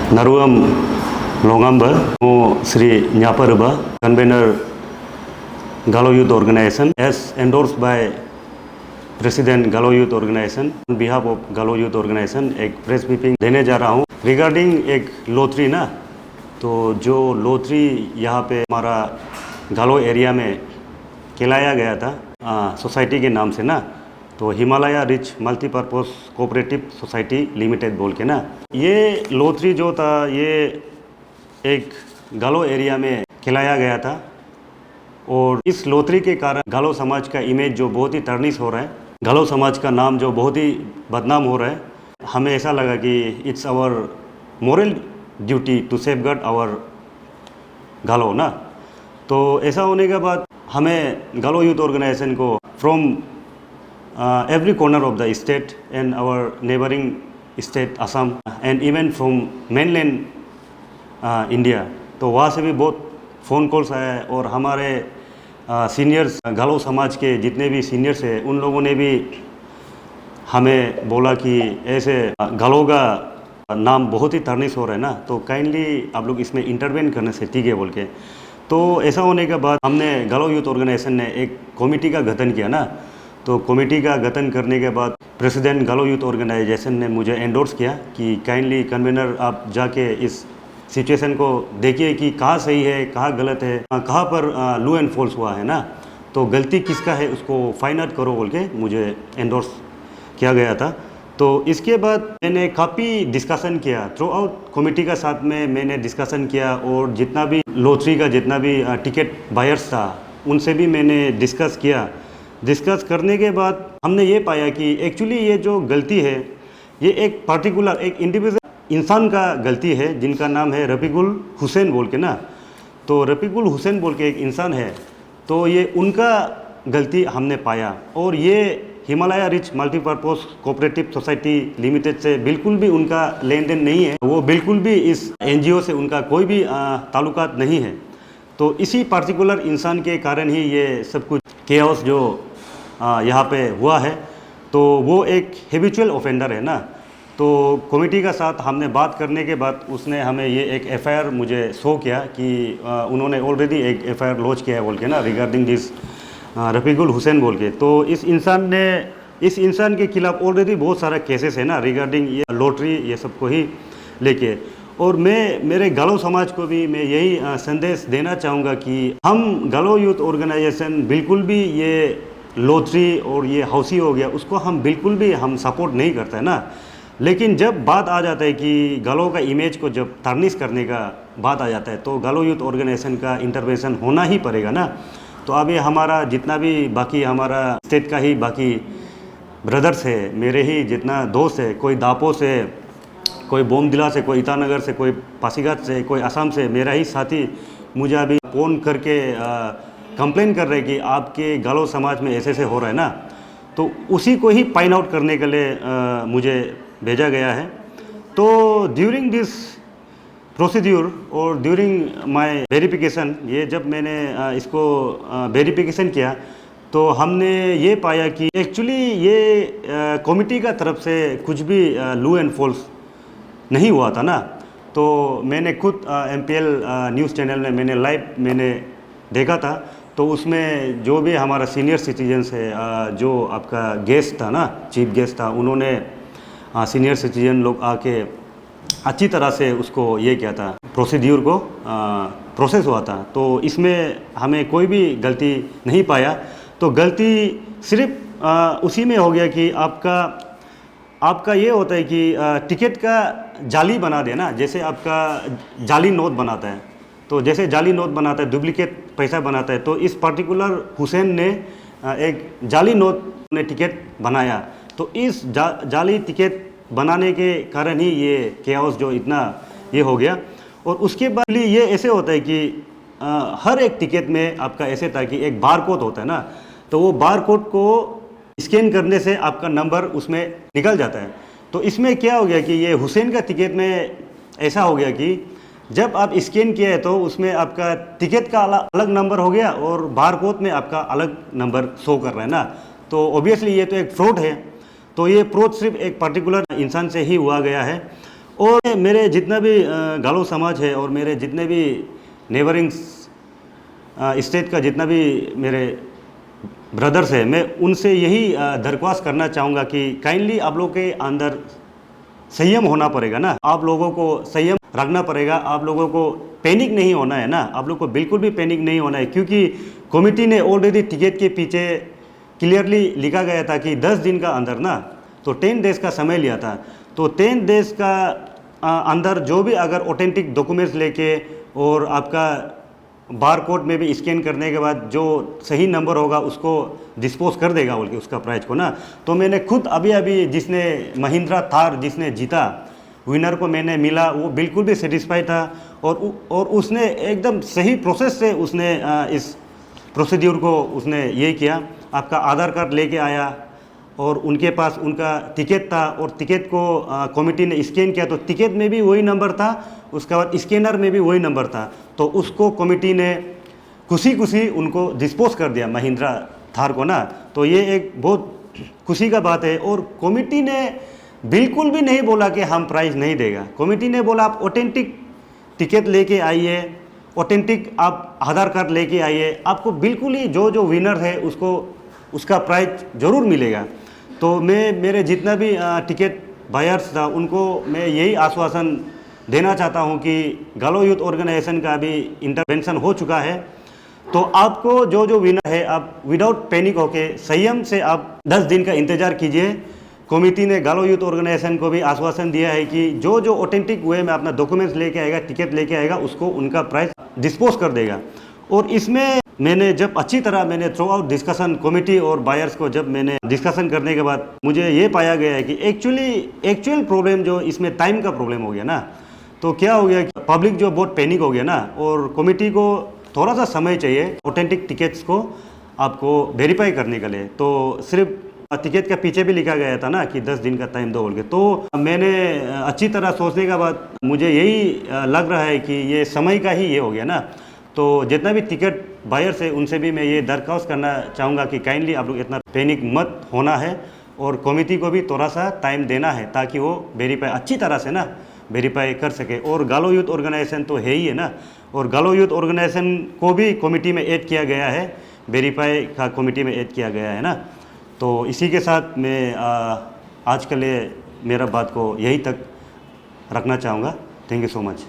Naruam Longamba, Sri Nyaparaba, convener Galo Youth Organization, as endorsed by President Galo Youth Organization. On behalf of Galo Youth Organization, एक press briefing देने जा रहा हूँ regarding एक लोथरी ना। तो जो लोथरी यहाँ पे हमारा गालो एरिया में खिलाया गया था सोसाइटी के नाम से ना, तो Himalaya rich multipurpose cooperative society limited बोल के ना, ये लोथरी जो था ये एक गालो एरिया में खिलाया गया था। और इस लोथरी के कारण गालो समाज का इमेज जो बहुत ही टर्निश हो रहा है, गालो समाज का नाम जो बहुत ही बदनाम हो रहा है, हमें ऐसा लगा कि it's our moral duty to safeguard our Galo ना। तो ऐसा होने के बाद हमें गालो यूथ ऑर्गेनाइजेशन को from every corner of the state and our neighbouring state Assam and even from mainland India, तो वहाँ से भी बहुत फ़ोन कॉल्स आए और हमारे सीनियर्स गालो समाज के जितने भी सीनियर्स हैं उन लोगों ने भी हमें बोला कि ऐसे गालो का नाम बहुत ही टर्निश हो रहा है ना, तो काइंडली आप लोग इसमें इंटरवेन करने से ठीक है बोल के। तो ऐसा होने के बाद हमने गालो यूथ ऑर्गेनाइजेशन ने एक कमेटी का गठन किया ना। तो कमेटी का गठन करने के बाद प्रेसिडेंट गालो यूथ ऑर्गेनाइजेशन ने मुझे एंडोर्स किया कि काइंडली कन्वेनर आप जाके इस सिचुएशन को देखिए कि कहाँ सही है कहाँ गलत है, कहाँ पर लू एंड फॉल्स हुआ है ना, तो गलती किसका है उसको फाइंड आउट करो बोल के मुझे एंडोर्स किया गया था। तो इसके बाद मैंने काफ़ी डिस्कशन किया थ्रू आउट कमेटी का साथ में, मैंने डिस्कशन किया और जितना भी लोथरी का जितना भी टिकट बायर्स था उनसे भी मैंने डिस्कस किया। डिस्कस करने के बाद हमने ये पाया कि एक्चुअली ये जो गलती है ये एक पर्टिकुलर एक इंडिविजुअल इंसान का गलती है जिनका नाम है रफ़ीकुल हुसैन बोल के ना। तो रफ़ीकुल हुसैन बोल के एक इंसान है, तो ये उनका गलती हमने पाया। और ये Himalaya rich multipurpose cooperative society limited से बिल्कुल भी उनका लेन देन नहीं है, वो बिल्कुल भी इस एनजीओ से उनका कोई भी ताल्लुकात नहीं है। तो इसी पर्टिकुलर इंसान के कारण ही ये सब कुछ केओस जो यहाँ पे हुआ है। तो वो एक हैबिचुअल ऑफेंडर है ना। तो कमेटी का साथ हमने बात करने के बाद उसने हमें ये एक एफआईआर मुझे शो किया कि उन्होंने ऑलरेडी एक एफआईआर लॉन्च किया है बोल के ना रिगार्डिंग दिस रफ़ीकुल हुसैन बोल के। तो इस इंसान के खिलाफ ऑलरेडी बहुत सारा केसेस है ना रिगार्डिंग ये लॉटरी ये सब को ही लेके। और मैं मेरे गालो समाज को भी मैं यही संदेश देना चाहूँगा कि हम गालो यूथ ऑर्गेनाइजेशन बिल्कुल भी ये लॉटरी और ये हाउसी हो गया उसको हम बिल्कुल भी हम सपोर्ट नहीं करते हैं ना। लेकिन जब बात आ जाता है कि गालो का इमेज को जब टार्निश करने का बात आ जाता है तो गालो यूथ ऑर्गेनाइजेशन का इंटरवेंशन होना ही पड़ेगा ना। तो अभी हमारा जितना भी बाकी हमारा स्टेट का ही बाकी ब्रदर्स है, मेरे ही जितना दोस्त है, कोई दापो से, कोई बोमदिला से, कोई ईटानगर से, कोई पासीघाट से, कोई असम से, मेरा ही साथी मुझे अभी फ़ोन करके कंप्लेन कर रहे हैं कि आपके गालो समाज में ऐसे हो रहा है ना। तो उसी को ही फाइंड आउट करने के लिए मुझे भेजा गया है। तो ड्यूरिंग दिस प्रोसीड्यूर और ड्यूरिंग माय वेरिफिकेशन, ये जब मैंने इसको वेरिफिकेशन किया तो हमने ये पाया कि एक्चुअली ये कमेटी का तरफ से कुछ भी लू एंड फॉल्स नहीं हुआ था ना। तो मैंने खुद MPL न्यूज़ चैनल में मैंने लाइव मैंने देखा था। तो उसमें जो भी हमारा सीनियर सिटीजन्स है, जो आपका गेस्ट था ना, चीफ गेस्ट था, उन्होंने सीनियर सिटीजन लोग आके अच्छी तरह से उसको ये किया था, प्रोसीड्यूर को प्रोसेस हुआ था। तो इसमें हमें कोई भी गलती नहीं पाया। तो गलती सिर्फ उसी में हो गया कि आपका ये होता है कि टिकट का जाली बना देना, जैसे आपका जाली नोट बनाता है, तो जैसे जाली नोट बनाता है, डुप्लीकेट पैसा बनाता है, तो इस पर्टिकुलर हुसैन ने एक जाली नोट ने टिकट बनाया। तो इस जाली टिकट बनाने के कारण ही ये केओस जो इतना ये हो गया। और उसके बाद ये ऐसे होता है कि हर एक टिकट में आपका ऐसे था कि एक बार कोड होता है ना, तो वो बार कोड को स्कैन करने से आपका नंबर उसमें निकल जाता है। तो इसमें क्या हो गया कि ये हुसैन का टिकट में ऐसा हो गया कि जब आप स्कैन किया है तो उसमें आपका टिकट का अलग नंबर हो गया और बार कोड में आपका अलग नंबर शो कर रहा है ना। तो ऑब्वियसली ये तो एक फ्रॉड है। तो ये फ्रॉड सिर्फ एक पर्टिकुलर इंसान से ही हुआ गया है। और मेरे जितना भी गालो समाज है और मेरे जितने भी नेबरिंग स्टेट का जितना भी मेरे ब्रदर्स है, मैं उनसे यही दरख्वास्त करना चाहूँगा कि काइंडली आप लोग के अंदर संयम होना पड़ेगा ना, आप लोगों को संयम रखना पड़ेगा, आप लोगों को पैनिक नहीं होना है ना, आप लोग को बिल्कुल भी पैनिक नहीं होना है, क्योंकि कमेटी ने ऑलरेडी टिकट के पीछे क्लियरली लिखा गया था कि 10 दिन का अंदर ना, तो 10 डेज का समय लिया था। तो 10 डेज का अंदर जो भी अगर ऑथेंटिक डॉक्यूमेंट्स लेके और आपका बार कोड में भी स्कैन करने के बाद जो सही नंबर होगा उसको डिस्पोज कर देगा बोल के उसका प्राइस को ना। तो मैंने खुद अभी अभी जिसने महिंद्रा थार जिसने जीता विनर को मैंने मिला, वो बिल्कुल भी सेटिस्फाई था और उसने एकदम सही प्रोसेस से उसने इस प्रोसीड्यूर को उसने ये किया। आपका आधार कार्ड लेके आया और उनके पास उनका टिकट था और टिकट को कमेटी ने स्कैन किया तो टिकट में भी वही नंबर था, उसके बाद स्कैनर में भी वही नंबर था। तो उसको कमेटी ने खुशी उनको डिस्पोज कर दिया महिंद्रा थार को ना। तो ये एक बहुत खुशी का बात है। और कमेटी ने बिल्कुल भी नहीं बोला कि हम प्राइज़ नहीं देगा। कमेटी ने बोला आप ऑथेंटिक टिकट लेके आइए, ऑथेंटिक आप आधार कार्ड लेके आइए, आपको बिल्कुल ही जो जो विनर है उसको उसका प्राइज ज़रूर मिलेगा। तो मैं मेरे जितना भी टिकट बायर्स था उनको मैं यही आश्वासन देना चाहता हूं कि गालो यूथ ऑर्गेनाइजेशन का अभी इंटरवेंशन हो चुका है। तो आपको जो जो विनर है आप विदाउट पैनिक होके संयम से आप 10 दिन का इंतज़ार कीजिए। कमेटी ने गालो यूथ ऑर्गेनाइजेशन को भी आश्वासन दिया है कि जो जो ऑथेंटिक वे में अपना डॉक्यूमेंट्स लेके आएगा, टिकट लेके आएगा, उसको उनका प्राइस डिस्पोज कर देगा। और इसमें मैंने जब अच्छी तरह मैंने थ्रू आउट डिस्कशन कमेटी और बायर्स को जब मैंने डिस्कशन करने के बाद मुझे ये पाया गया है कि एक्चुअल प्रॉब्लम जो इसमें टाइम का प्रॉब्लम हो गया ना। तो क्या हो गया कि पब्लिक जो बहुत पैनिक हो गया ना, और कमेटी को थोड़ा सा समय चाहिए ऑथेंटिक टिकट्स को आपको वेरीफाई करने के लिए। तो सिर्फ टिकट का पीछे भी लिखा गया था ना कि 10 दिन का टाइम दो बोल के। तो मैंने अच्छी तरह सोचने के बाद मुझे यही लग रहा है कि ये समय का ही ये हो गया ना। तो जितना भी टिकट बायर्स है उनसे भी मैं ये दरख्वास्त करना चाहूँगा कि काइंडली आप लोग इतना पैनिक मत होना है और कमेटी को भी थोड़ा सा टाइम देना है ताकि वो वेरीफाई अच्छी तरह से ना वेरीफाई कर सके। और गालो यूथ ऑर्गेनाइजेशन तो है ही है ना, और गालो यूथ ऑर्गेनाइजेशन को भी कमेटी में ऐड किया गया है, वेरीफाई का कमेटी में ऐड किया गया है ना। तो इसी के साथ मैं आज के लिए मेरा बात को यहीं तक रखना चाहूँगा। Thank you so much.